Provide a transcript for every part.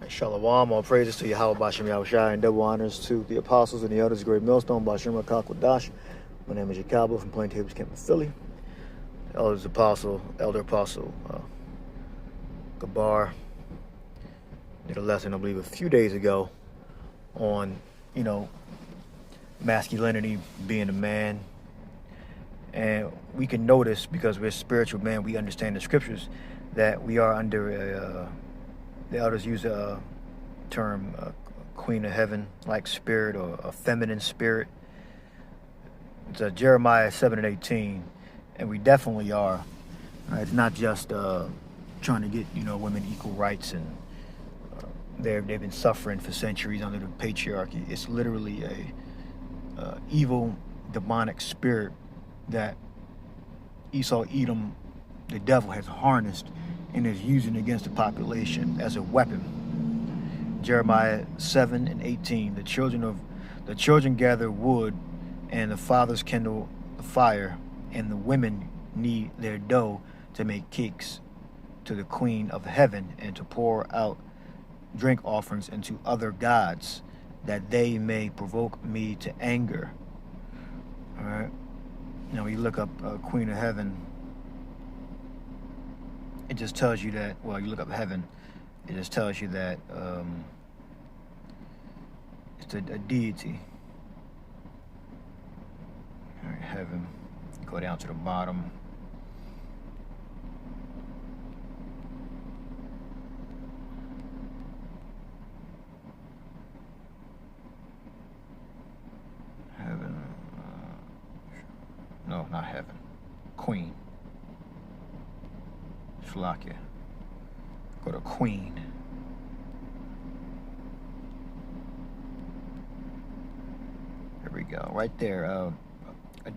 Shalom, all praises to Yahweh Bashem Yahushai, and double honors to the apostles and the elders of Great Millstone, Bashem Rakakwadash. My name is Yakabo from Plain Tables Camp in Philly. Elder Apostle Gabar did a lesson, I believe, a few days ago on, masculinity, being a man. And we can notice, because we're spiritual men, we understand the scriptures, that we are under the elders use a term, queen of heaven, like spirit, or a feminine spirit. It's Jeremiah 7:18, and we definitely are. It's not just trying to get women equal rights, and they've been suffering for centuries under the patriarchy. It's literally a evil, demonic spirit that Esau, Edom, the devil, has harnessed and is using against the population as a weapon. Jeremiah 7:18, the children gather wood, and the fathers kindle the fire, and the women knead their dough to make cakes to the queen of heaven, and to pour out drink offerings into other gods, that they may provoke me to anger. All right. Now, when you look up Queen of Heaven, it just tells you that, well, you look up heaven, it just tells you that it's a deity. All right, heaven. Go down to the bottom. Heaven. No, not heaven. Queen. Shalakia. Go to Queen. There we go. Right there. A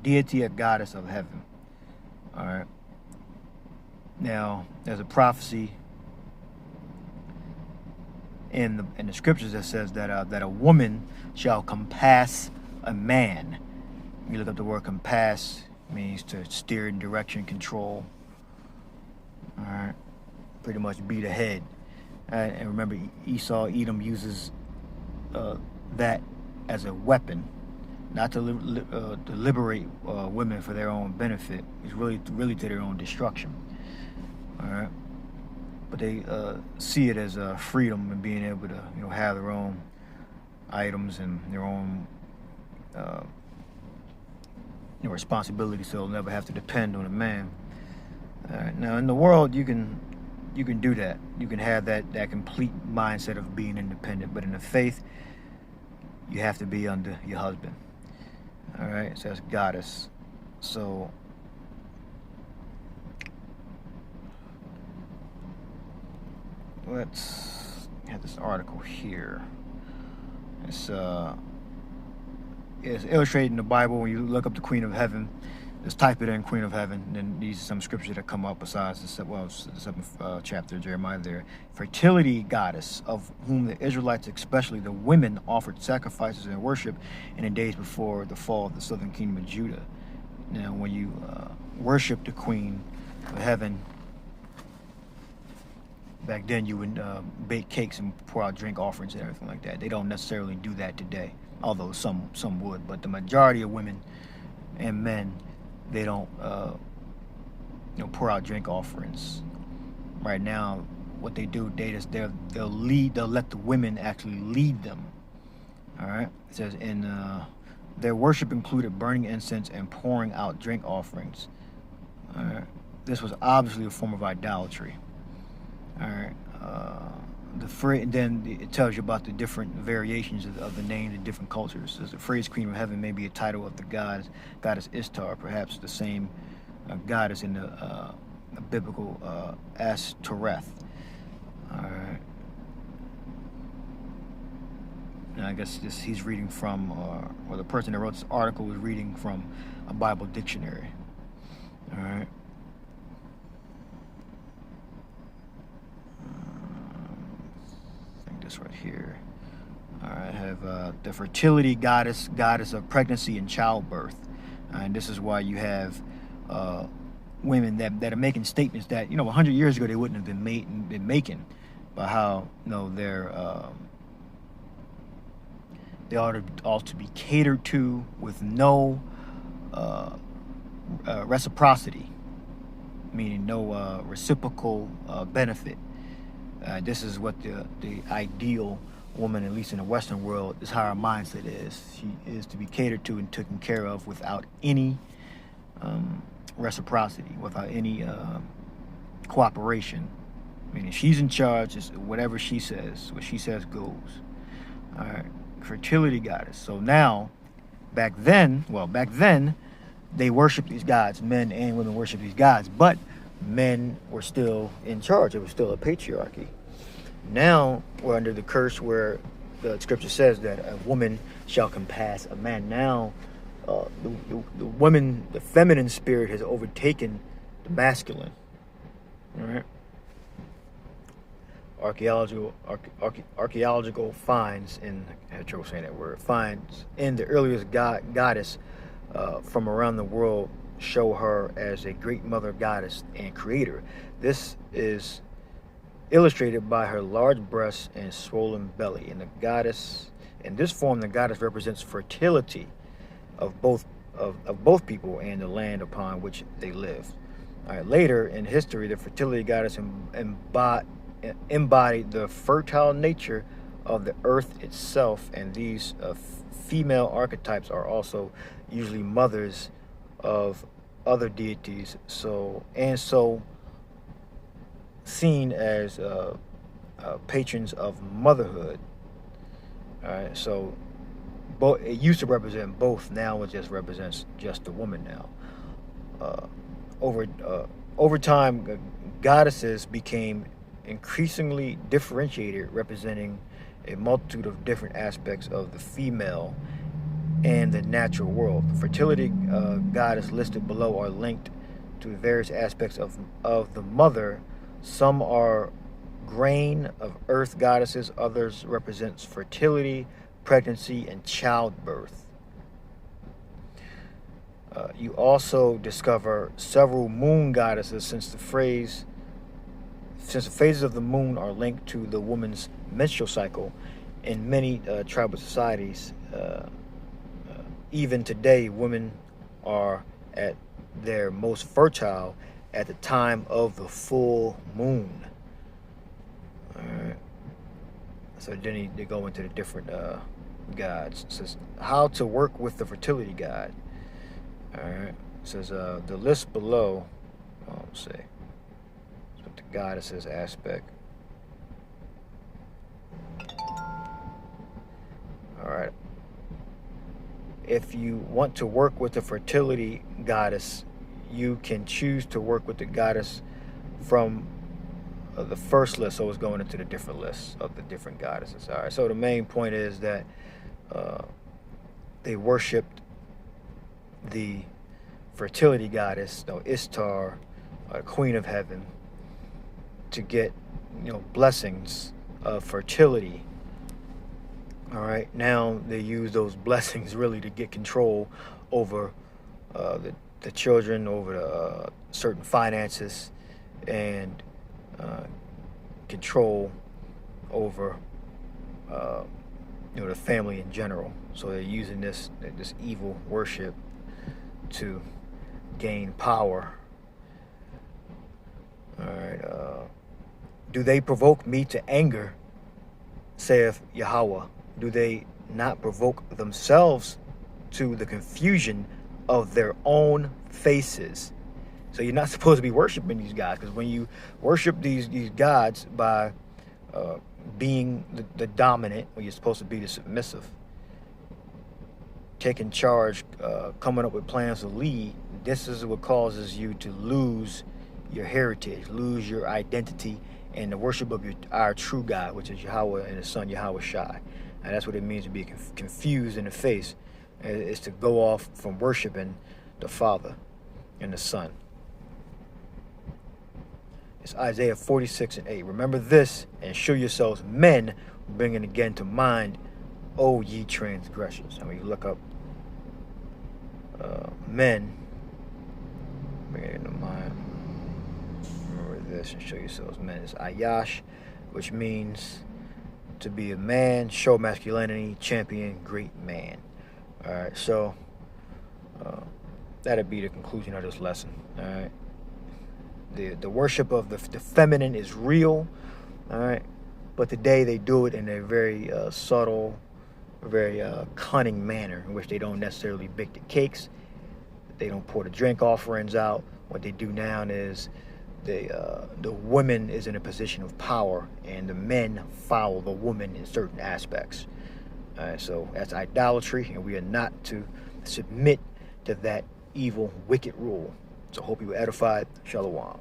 deity, a goddess of heaven. All right. Now, there's a prophecy in the scriptures that says that a woman shall compass a man. You look up the word compass, means to steer in direction, control. All right, pretty much be the head. And remember, Esau, Edom uses that as a weapon, not to liberate women for their own benefit. It's really to their own destruction. All right, but they see it as freedom and being able to have their own items and their own responsibility, so they'll never have to depend on a man. Now, in the world, you can do that. You can have that complete mindset of being independent, but in the faith, you have to be under your husband. All right, so that's goddess. So let's have this article here. It's illustrated in the Bible. When you look up the Queen of Heaven, just type it in, Queen of Heaven, and then these are some scriptures that come up besides the seventh chapter of Jeremiah there. Fertility goddess, of whom the Israelites, especially the women, offered sacrifices and worship in the days before the fall of the southern kingdom of Judah. Now, when you worship the Queen of Heaven, back then you would bake cakes and pour out drink offerings and everything like that. They don't necessarily do that today, although some would, but the majority of women and men, they don't pour out drink offerings. Right now, what they do, they'll let the women actually lead them. All right, it says in their worship included burning incense and pouring out drink offerings. All right, this was obviously a form of idolatry. All right, then it tells you about the different variations of the names in different cultures. As the phrase Queen of Heaven may be a title of the goddess Ishtar, perhaps the same goddess in the biblical Ashtoreth. All right. And I guess he's reading from, or the person that wrote this article was reading from a Bible dictionary. All right. This right here. All right, I have the fertility goddess of pregnancy and childbirth, and this is why you have women that are making statements that 100 years ago they wouldn't have been making. by how they ought to be catered to with no reciprocity, meaning no reciprocal benefit. This is what the ideal woman, at least in the Western world, is how our mindset is. She is to be catered to and taken care of without any reciprocity, without any cooperation. Meaning she's in charge. It's whatever she says, what she says goes. All right, fertility goddess. So now, back then, they worshiped these gods. Men and women worshiped these gods, but men were still in charge. It was still a patriarchy. Now we're under the curse where the scripture says that a woman shall compass a man. Now the woman, the feminine spirit has overtaken the masculine. All right. Archaeological finds in, I had trouble saying that word, finds in the earliest goddess from around the world show her as a great mother goddess and creator. This is illustrated by her large breasts and swollen belly. And the goddess, in this form, the goddess represents fertility of both people and the land upon which they lived. All right, later in history, the fertility goddess embodied the fertile nature of the earth itself, and these female archetypes are also usually mothers of other deities, so seen as patrons of motherhood. All right, so it used to represent both. Now it just represents just the woman. Now, over time, goddesses became increasingly differentiated, representing a multitude of different aspects of the female and the natural world. The fertility goddess listed below are linked to various aspects of the mother. Some are grain of earth goddesses, others represents fertility, pregnancy, and childbirth. You also discover several moon goddesses, since the phases of the moon are linked to the woman's menstrual cycle. In many tribal societies, even today, women are at their most fertile at the time of the full moon. All right. So then they go into the different gods. It says how to work with the fertility god. All right. It says the list below. Let's see. What the goddesses aspect. All right. If you want to work with the fertility goddess, you can choose to work with the goddess from the first list. So it's going into the different lists of the different goddesses. All right. So the main point is that they worshipped the fertility goddess, Ishtar, Queen of Heaven, to get blessings of fertility. All right. Now they use those blessings really to get control over the children, over the certain finances, and control over the family in general. So they're using this evil worship to gain power. All right. Do they provoke me to anger, saith Yahweh? Do they not provoke themselves to the confusion of their own faces? So you're not supposed to be worshiping these gods, because when you worship these gods by being the dominant, when you're supposed to be the submissive, taking charge, coming up with plans to lead, this is what causes you to lose your heritage, lose your identity, and the worship of our true God, which is Yahweh and His Son Yahweh Shai. And that's what it means to be confused in the face. Is to go off from worshiping the Father and the Son. It's Isaiah 46:8. Remember this and show yourselves men, bringing again to mind, O ye transgressors. And we look up men, bring it into mind. Remember this and show yourselves men. It's Ayash which means to be a man, show masculinity, champion, great man. All right, so that'd be the conclusion of this lesson. All right, the worship of the feminine is real. All right, but today they do it in a very subtle, very cunning manner in which they don't necessarily bake the cakes. They don't pour the drink offerings out. What they do now is the woman is in a position of power, and the men follow the woman in certain aspects. So that's idolatry, and we are not to submit to that evil, wicked rule. So hope you were edified. Shalom.